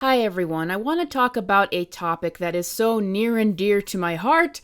Hi everyone, I want to talk about a topic that is so near and dear to my heart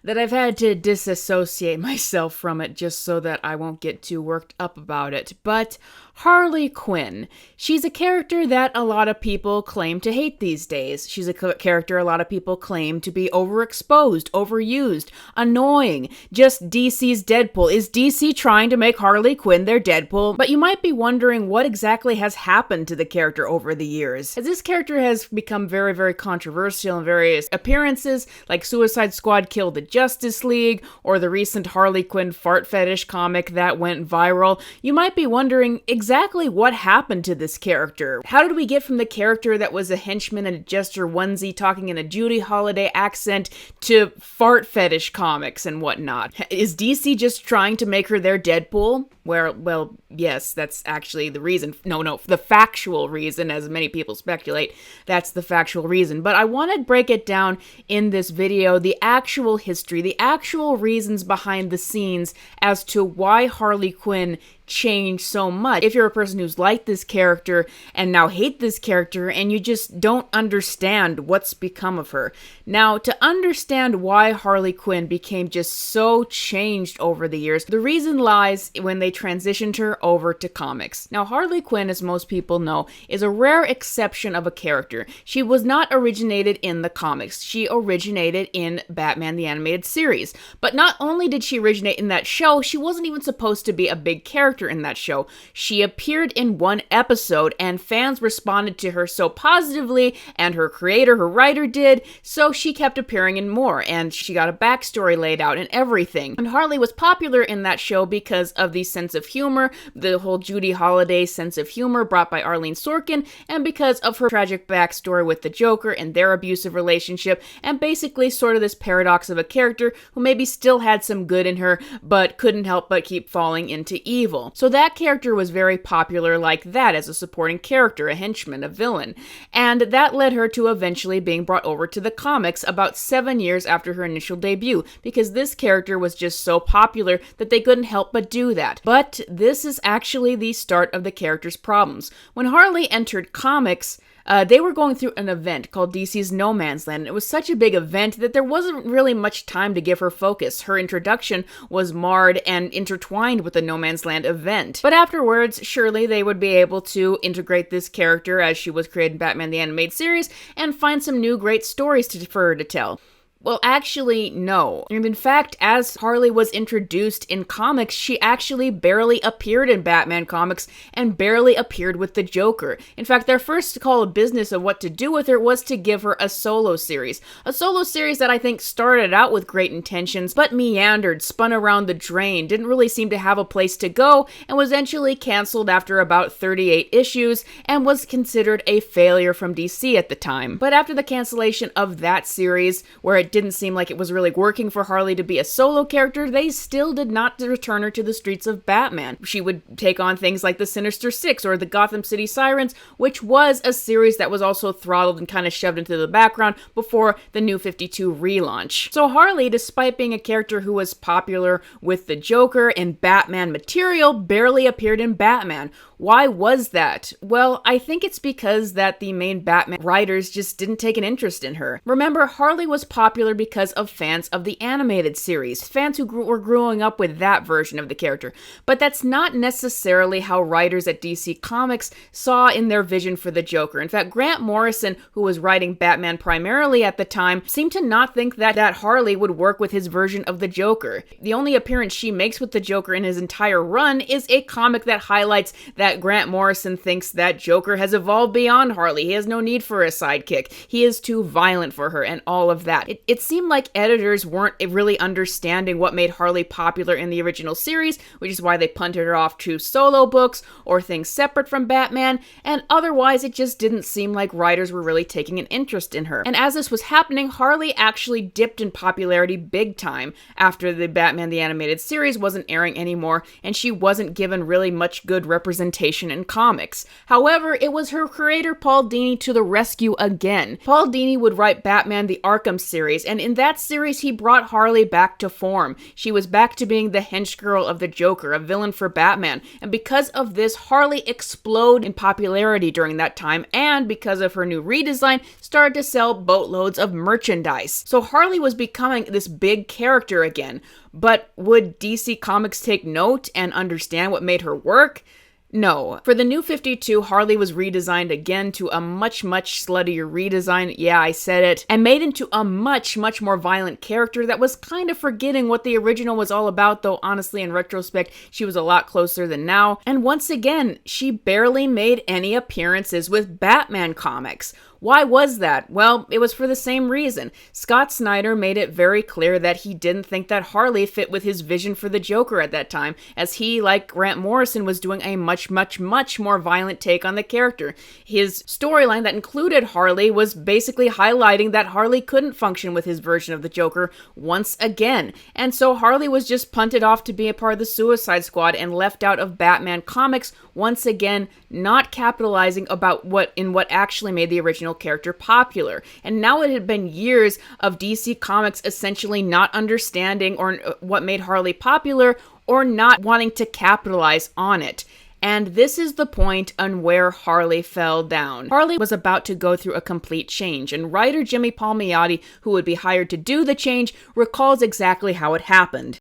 that I've had to disassociate myself from it just so that I won't get too worked up about it. But Harley Quinn. She's a character that a lot of people claim to hate these days. She's a character a lot of people claim to be overexposed, overused, annoying, just DC's Deadpool. Is DC trying to make Harley Quinn their Deadpool? But you might be wondering what exactly has happened to the character over the years. As this character has become very, very controversial in various appearances, like Suicide Squad killed the Justice League, or the recent Harley Quinn fart fetish comic that went viral, you might be wondering exactly what happened to this character. How did we get from the character that was a henchman in a Jester onesie talking in a Judy Holliday accent to fart fetish comics and whatnot? Is DC just trying to make her their Deadpool? Well, yes, that's actually the reason. No, the factual reason, as many people speculate, that's the factual reason. But I want to break it down in this video, the actual history, the actual reasons behind the scenes as to why Harley Quinn changed so much. If you're a person who's liked this character and now hate this character and you just don't understand what's become of her. Now, to understand why Harley Quinn became just so changed over the years, the reason lies when they transitioned her over to comics. Now, Harley Quinn, as most people know, is a rare exception of a character. She was not originated in the comics. She originated in Batman the Animated Series. But not only did she originate in that show, she wasn't even supposed to be a big character in that show. She appeared in one episode and fans responded to her so positively, and her creator, her writer did, so she kept appearing in more, and she got a backstory laid out and everything. And Harley was popular in that show because of the sense of humor, the whole Judy Holliday sense of humor brought by Arlene Sorkin, and because of her tragic backstory with the Joker and their abusive relationship, and basically sort of this paradox of a character who maybe still had some good in her, but couldn't help but keep falling into evil. So that character was very popular like that as a supporting character, a henchman, a villain. And that led her to eventually being brought over to the comics about 7 years after her initial debut, because this character was just so popular that they couldn't help but do that. But this is actually the start of the character's problems. When Harley entered comics, they were going through an event called DC's No Man's Land. It was such a big event that there wasn't really much time to give her focus. Her introduction was marred and intertwined with the No Man's Land event. But afterwards, surely they would be able to integrate this character as she was created in Batman the Animated Series and find some new great stories for her to tell. Well, actually, no. In fact, as Harley was introduced in comics, she actually barely appeared in Batman comics and barely appeared with the Joker. In fact, their first call of business of what to do with her was to give her a solo series. A solo series that I think started out with great intentions, but meandered, spun around the drain, didn't really seem to have a place to go, and was eventually canceled after about 38 issues, and was considered a failure from DC at the time. But after the cancellation of that series, where it didn't seem like it was really working for Harley to be a solo character, they still did not return her to the streets of Batman. She would take on things like the Sinister Six or the Gotham City Sirens, which was a series that was also throttled and kind of shoved into the background before the New 52 relaunch. So Harley, despite being a character who was popular with the Joker and Batman material, barely appeared in Batman. Why was that? Well, I think it's because that the main Batman writers just didn't take an interest in her. Remember, Harley was popular because of fans of the animated series, fans who were growing up with that version of the character. But that's not necessarily how writers at DC Comics saw in their vision for the Joker. In fact, Grant Morrison, who was writing Batman primarily at the time, seemed to not think that Harley would work with his version of the Joker. The only appearance she makes with the Joker in his entire run is a comic that highlights that Grant Morrison thinks that Joker has evolved beyond Harley. He has no need for a sidekick. He is too violent for her and all of that. It seemed like editors weren't really understanding what made Harley popular in the original series, which is why they punted her off to solo books or things separate from Batman, and otherwise it just didn't seem like writers were really taking an interest in her. And as this was happening, Harley actually dipped in popularity big time after the Batman the Animated Series wasn't airing anymore, and she wasn't given really much good representation in comics. However, it was her creator Paul Dini to the rescue again. Paul Dini would write Batman the Arkham series series, and in that series he brought Harley back to form. She was back to being the hench girl of the Joker, a villain for Batman, and because of this, Harley exploded in popularity during that time, and because of her new redesign, started to sell boatloads of merchandise. So Harley was becoming this big character again, but would DC Comics take note and understand what made her work? No. For the New 52, Harley was redesigned again to a much sluttier redesign, yeah, I said it, and made into a much more violent character that was kind of forgetting what the original was all about, though honestly, in retrospect, she was a lot closer than now. And once again, she barely made any appearances with Batman comics. Why was that? Well, it was for the same reason. Scott Snyder made it very clear that he didn't think that Harley fit with his vision for the Joker at that time, as he, like Grant Morrison, was doing a much more violent take on the character. His storyline that included Harley was basically highlighting that Harley couldn't function with his version of the Joker once again, and so Harley was just punted off to be a part of the Suicide Squad and left out of Batman comics, once again, not capitalizing about what actually made the original character popular. And now it had been years of DC Comics essentially not understanding or what made Harley popular, or not wanting to capitalize on it. And this is the point on where Harley fell down. Harley was about to go through a complete change, and writer Jimmy Palmiotti, who would be hired to do the change, recalls exactly how it happened.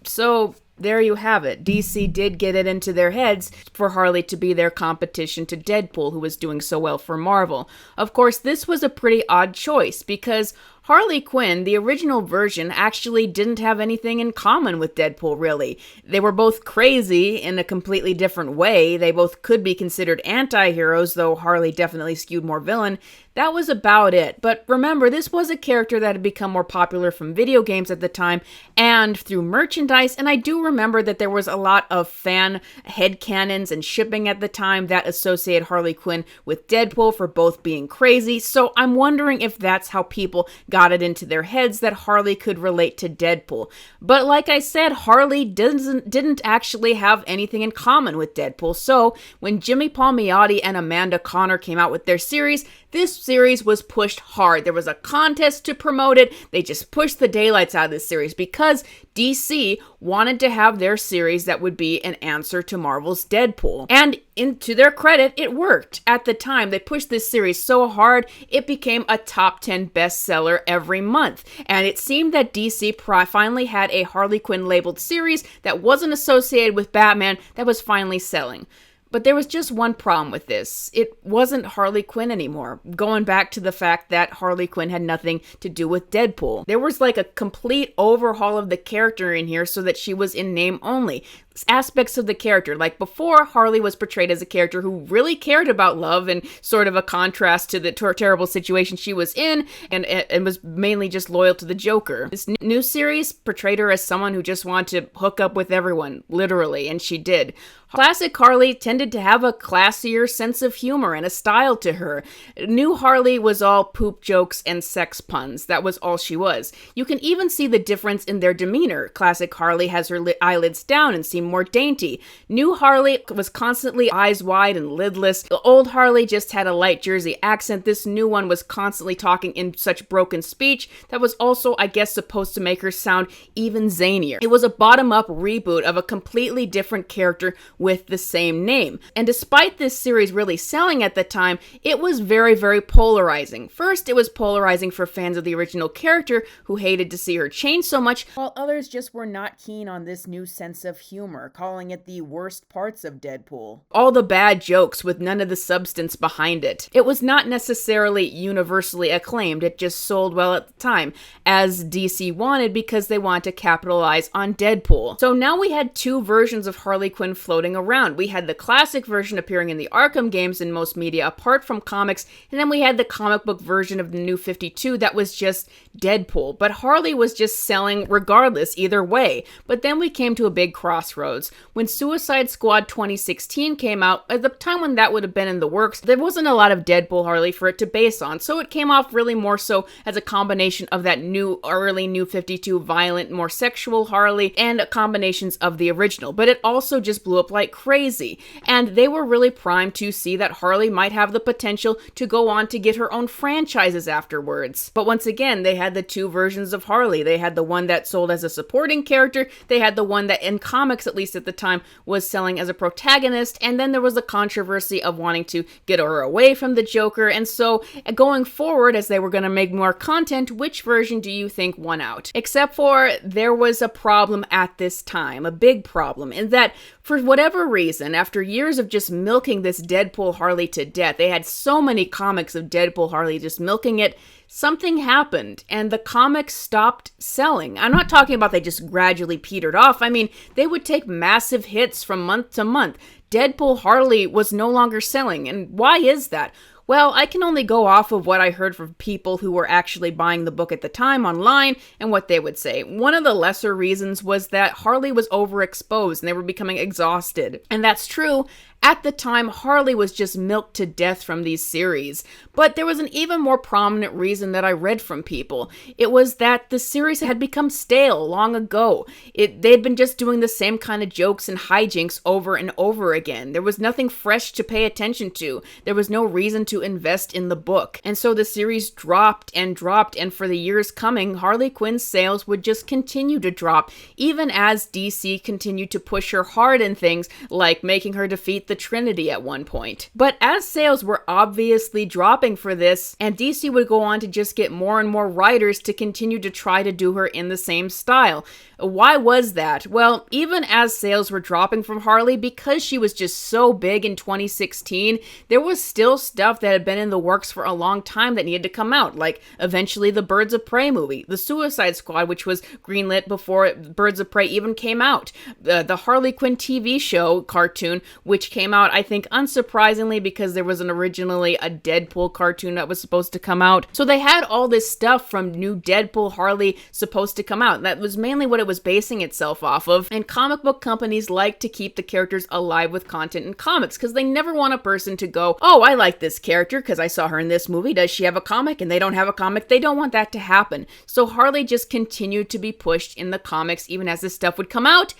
So there you have it. DC did get it into their heads for Harley to be their competition to Deadpool, who was doing so well for Marvel. Of course, this was a pretty odd choice because Harley Quinn, the original version, actually didn't have anything in common with Deadpool, really. They were both crazy in a completely different way. They both could be considered anti-heroes, though Harley definitely skewed more villain. That was about it. But remember, this was a character that had become more popular from video games at the time and through merchandise, and I do remember that there was a lot of fan headcanons and shipping at the time that associated Harley Quinn with Deadpool for both being crazy, so I'm wondering if that's how people got it into their heads that Harley could relate to Deadpool. But like I said, Harley didn't actually have anything in common with Deadpool, so when Jimmy Palmiotti and Amanda Conner came out with their series, this series was pushed hard. There was a contest to promote it. They just pushed the daylights out of this series because DC wanted to have their series that would be an answer to Marvel's Deadpool. And to their credit, it worked. At the time, they pushed this series so hard, it became a top 10 bestseller every month. And it seemed that DC finally had a Harley Quinn labeled series that wasn't associated with Batman that was finally selling. But there was just one problem with this. It wasn't Harley Quinn anymore, going back to the fact that Harley Quinn had nothing to do with Deadpool. There was like a complete overhaul of the character in here so that she was in name only. Aspects of the character, like before, Harley was portrayed as a character who really cared about love and sort of a contrast to the terrible situation she was in and was mainly just loyal to the Joker. This new series portrayed her as someone who just wanted to hook up with everyone, literally, and she did. Classic Harley tended to have a classier sense of humor and a style to her. New Harley was all poop jokes and sex puns. That was all she was. You can even see the difference in their demeanor. Classic Harley has her eyelids down and seemed more dainty. New Harley was constantly eyes wide and lidless. The old Harley just had a light Jersey accent. This new one was constantly talking in such broken speech that was also, I guess, supposed to make her sound even zanier. It was a bottom-up reboot of a completely different character with the same name. And despite this series really selling at the time, it was very polarizing. First, it was polarizing for fans of the original character who hated to see her change so much, while others just were not keen on this new sense of humor, calling it the worst parts of Deadpool. All the bad jokes with none of the substance behind it. It was not necessarily universally acclaimed, it just sold well at the time, as DC wanted because they wanted to capitalize on Deadpool. So now we had two versions of Harley Quinn floating around. We had the classic version appearing in the Arkham games in most media apart from comics, and then we had the comic book version of the New 52 that was just Deadpool. But Harley was just selling regardless either way. But then we came to a big crossroads. crossroads. When Suicide Squad 2016 came out, at the time when that would have been in the works, there wasn't a lot of Deadpool Harley for it to base on, so it came off really more so as a combination of that early New 52 violent, more sexual Harley, and combinations of the original. But it also just blew up like crazy, and they were really primed to see that Harley might have the potential to go on to get her own franchises afterwards. But once again, they had the two versions of Harley. They had the one that sold as a supporting character, they had the one that in comics, at least at the time, was selling as a protagonist, and then there was the controversy of wanting to get her away from the Joker. And so going forward, as they were going to make more content, which version do you think won out? Except for there was a problem at this time, a big problem, in that for whatever reason, after years of just milking this Deadpool Harley to death, they had so many comics of Deadpool Harley just milking it, something happened and the comics stopped selling. I'm not talking about they just gradually petered off. I mean, they would take massive hits from month to month. Deadpool Harley was no longer selling. And why is that? Well, I can only go off of what I heard from people who were actually buying the book at the time online and what they would say. One of the lesser reasons was that Harley was overexposed and they were becoming exhausted. And that's true. At the time, Harley was just milked to death from these series. But there was an even more prominent reason that I read from people. It was that the series had become stale long ago. They'd been just doing the same kind of jokes and hijinks over and over again. There was nothing fresh to pay attention to. There was no reason to invest in the book. And so the series dropped, and for the years coming, Harley Quinn's sales would just continue to drop, even as DC continued to push her hard in things like making her defeat the Trinity at one point. But as sales were obviously dropping for this, and DC would go on to just get more and more writers to continue to try to do her in the same style. Why was that? Well, even as sales were dropping from Harley, because she was just so big in 2016, there was still stuff that had been in the works for a long time that needed to come out, like eventually the Birds of Prey movie, the Suicide Squad, which was greenlit before Birds of Prey even came out, the Harley Quinn TV show cartoon, which came out, I think, unsurprisingly, because there was originally a Deadpool cartoon that was supposed to come out. So they had all this stuff from new Deadpool Harley supposed to come out. That was mainly what it was basing itself off of. And comic book companies like to keep the characters alive with content in comics because they never want a person to go, oh, I like this character because I saw her in this movie. Does she have a comic? And they don't have a comic. They don't want that to happen. So Harley just continued to be pushed in the comics even as this stuff would come out.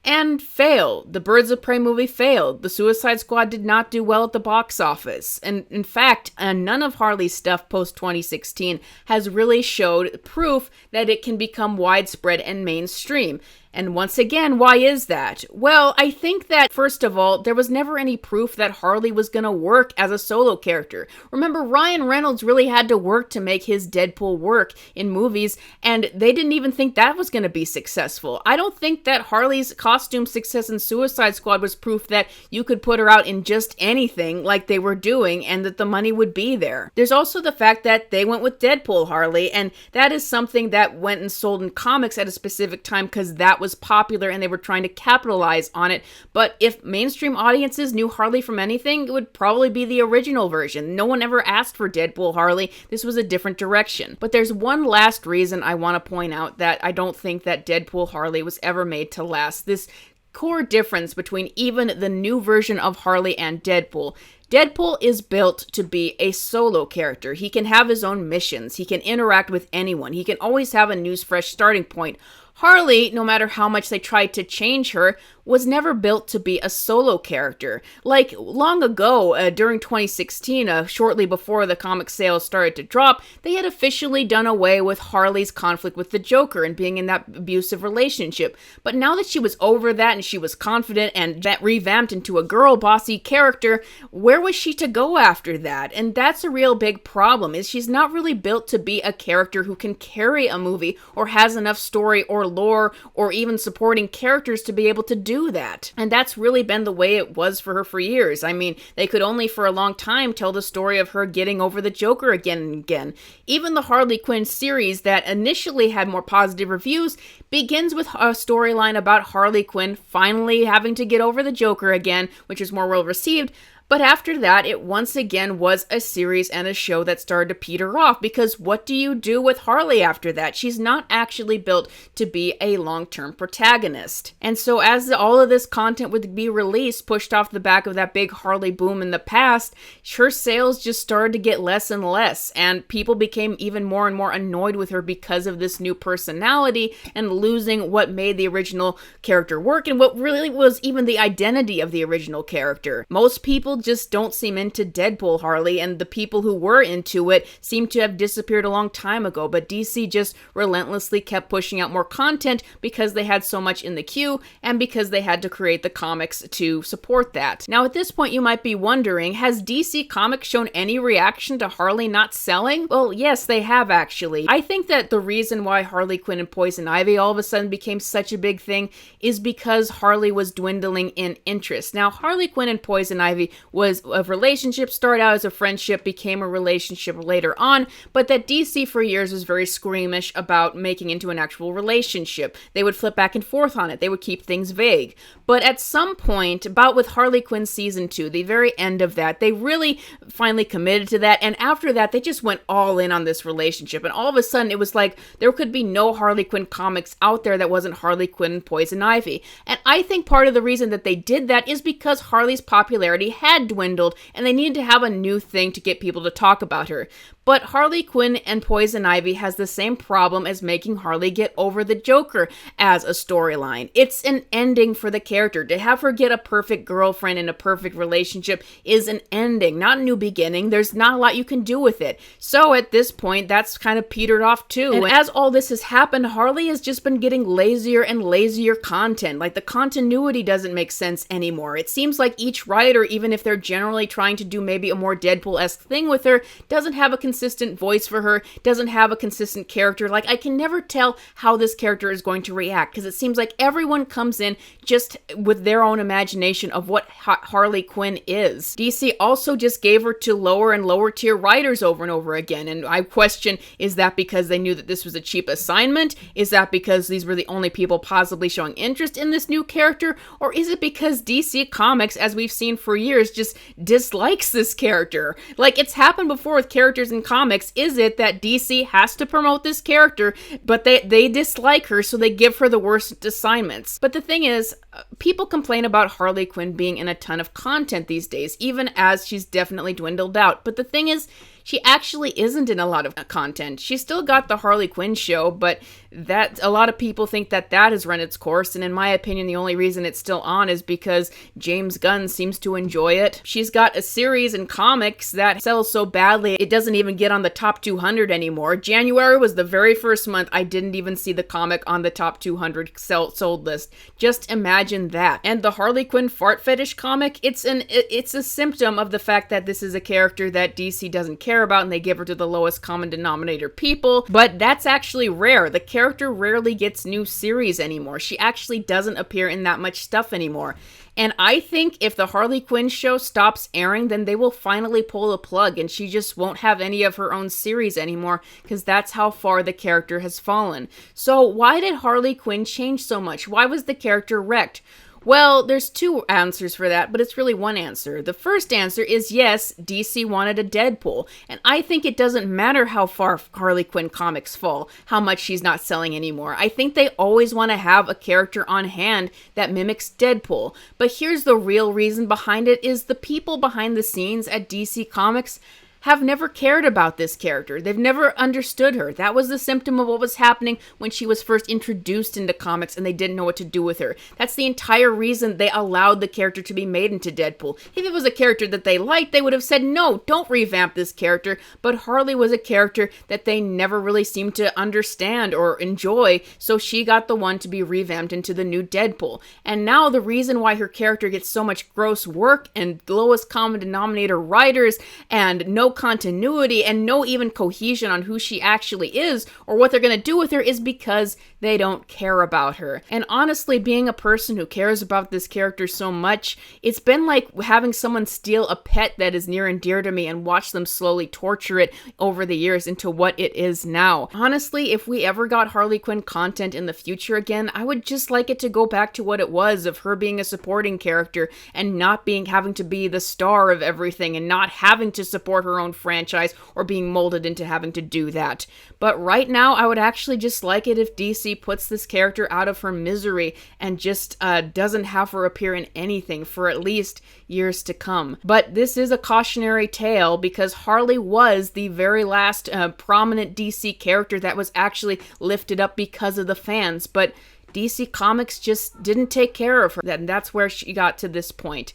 And failed. The Birds of Prey movie failed. The Suicide Squad did not do well at the box office. And in fact, none of Harley's stuff post-2016 has really showed proof that it can become widespread and mainstream. And once again, why is that? Well, I think that, first of all, there was never any proof that Harley was going to work as a solo character. Remember, Ryan Reynolds really had to work to make his Deadpool work in movies, and they didn't even think that was going to be successful. I don't think that Harley's costume success in Suicide Squad was proof that you could put her out in just anything like they were doing and that the money would be there. There's also the fact that they went with Deadpool Harley, and that is something that went and sold in comics at a specific time because that was popular and they were trying to capitalize on it. But if mainstream audiences knew Harley from anything, it would probably be the original version. No one ever asked for Deadpool Harley. This was a different direction. But there's one last reason I want to point out that I don't think that Deadpool Harley was ever made to last. This core difference between even the new version of Harley and Deadpool. Deadpool is built to be a solo character. He can have his own missions. He can interact with anyone. He can always have a new, fresh starting point. Harley, no matter how much they tried to change her, was never built to be a solo character. Like, long ago, during 2016, shortly before the comic sales started to drop, they had officially done away with Harley's conflict with the Joker and being in that abusive relationship. But now that she was over that and she was confident and that revamped into a girl bossy character, where was she to go after that? And that's a real big problem, is she's not really built to be a character who can carry a movie or has enough story or lore or even supporting characters to be able to do that. And that's really been the way it was for her for years. I mean, they could only for a long time tell the story of her getting over the Joker again and again. Even the Harley Quinn series that initially had more positive reviews begins with a storyline about Harley Quinn finally having to get over the Joker again, which is more well received. But after that, it once again was a series and a show that started to peter off, because what do you do with Harley after that? She's not actually built to be a long-term protagonist. And so as all of this content would be released, pushed off the back of that big Harley boom in the past, her sales just started to get less and less, and people became even more and more annoyed with her because of this new personality and losing what made the original character work and what really was even the identity of the original character. Most people just don't seem into Deadpool Harley, and the people who were into it seem to have disappeared a long time ago, but DC just relentlessly kept pushing out more content because they had so much in the queue and because they had to create the comics to support that. Now at this point you might be wondering, has DC Comics shown any reaction to Harley not selling? Well, yes, they have actually. I think that the reason why Harley Quinn and Poison Ivy all of a sudden became such a big thing is because Harley was dwindling in interest. Now Harley Quinn and Poison Ivy was a relationship, started out as a friendship, became a relationship later on, but that DC for years was very squeamish about making into an actual relationship. They would flip back and forth on it. They would keep things vague. But at some point, about with Harley Quinn season 2, the very end of that, they really finally committed to that, and after that, they just went all in on this relationship, and all of a sudden, it was like there could be no Harley Quinn comics out there that wasn't Harley Quinn and Poison Ivy. And I think part of the reason that they did that is because Harley's popularity had dwindled, and they needed to have a new thing to get people to talk about her. But Harley Quinn and Poison Ivy has the same problem as making Harley get over the Joker as a storyline. It's an ending for the character. To have her get a perfect girlfriend in a perfect relationship is an ending, not a new beginning. There's not a lot you can do with it. So at this point, that's kind of petered off too. And as all this has happened, Harley has just been getting lazier and lazier content. Like, the continuity doesn't make sense anymore. It seems like each writer, even if they're generally trying to do maybe a more Deadpool-esque thing with her, doesn't have a consistent voice for her, doesn't have a consistent character. Like, I can never tell how this character is going to react, because it seems like everyone comes in just with their own imagination of what Harley Quinn is. DC also just gave her to lower and lower tier writers over and over again, and I question, is that because they knew that this was a cheap assignment? Is that because these were the only people possibly showing interest in this new character? Or is it because DC Comics, as we've seen for years, just dislikes this character? Like, it's happened before with characters in comics. Is it that DC has to promote this character, but they dislike her, so they give her the worst assignments? But the thing is, people complain about Harley Quinn being in a ton of content these days, even as she's definitely dwindled out. But the thing is, she actually isn't in a lot of content. She's still got the Harley Quinn show, but that a lot of people think that has run its course, and in my opinion, the only reason it's still on is because James Gunn seems to enjoy it. She's got a series in comics that sells so badly, it doesn't even get on the top 200 anymore. January was the very first month I didn't even see the comic on the top 200 sold list. Just imagine that. And the Harley Quinn fart fetish comic, it's a symptom of the fact that this is a character that DC doesn't care about, and they give her to the lowest common denominator people. But that's actually rare. The character rarely gets new series anymore. She actually doesn't appear in that much stuff anymore. And I think if the Harley Quinn show stops airing, then they will finally pull the plug, and she just won't have any of her own series anymore, because that's how far the character has fallen. So why did Harley Quinn change so much? Why was the character wrecked? Well, there's two answers for that, but it's really one answer. The first answer is yes, DC wanted a Deadpool, and I think it doesn't matter how far Harley Quinn comics fall, how much she's not selling anymore. I think they always want to have a character on hand that mimics Deadpool. But here's the real reason behind it, is the people behind the scenes at DC Comics have never cared about this character. They've never understood her. That was the symptom of what was happening when she was first introduced into comics and they didn't know what to do with her. That's the entire reason they allowed the character to be made into Deadpool. If it was a character that they liked, they would have said, no, don't revamp this character. But Harley was a character that they never really seemed to understand or enjoy, so she got the one to be revamped into the new Deadpool. And now the reason why her character gets so much gross work and lowest common denominator writers and no continuity and no even cohesion on who she actually is or what they're going to do with her is because they don't care about her. And honestly, being a person who cares about this character so much, it's been like having someone steal a pet that is near and dear to me and watch them slowly torture it over the years into what it is now. Honestly, if we ever got Harley Quinn content in the future again, I would just like it to go back to what it was, of her being a supporting character and not having to be the star of everything and not having to support her own franchise or being molded into having to do that. But right now, I would actually just like it if DC puts this character out of her misery and just doesn't have her appear in anything for at least years to come. But this is a cautionary tale because Harley was the very last prominent DC character that was actually lifted up because of the fans, but DC Comics just didn't take care of her, and that's where she got to this point.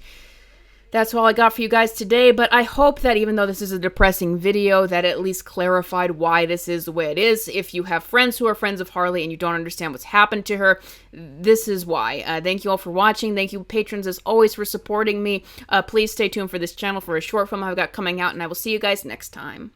That's all I got for you guys today, but I hope that even though this is a depressing video, that at least clarified why this is the way it is. If you have friends who are friends of Harley and you don't understand what's happened to her, this is why. Thank you all for watching. Thank you, patrons, as always, for supporting me. Please stay tuned for this channel for a short film I've got coming out, and I will see you guys next time.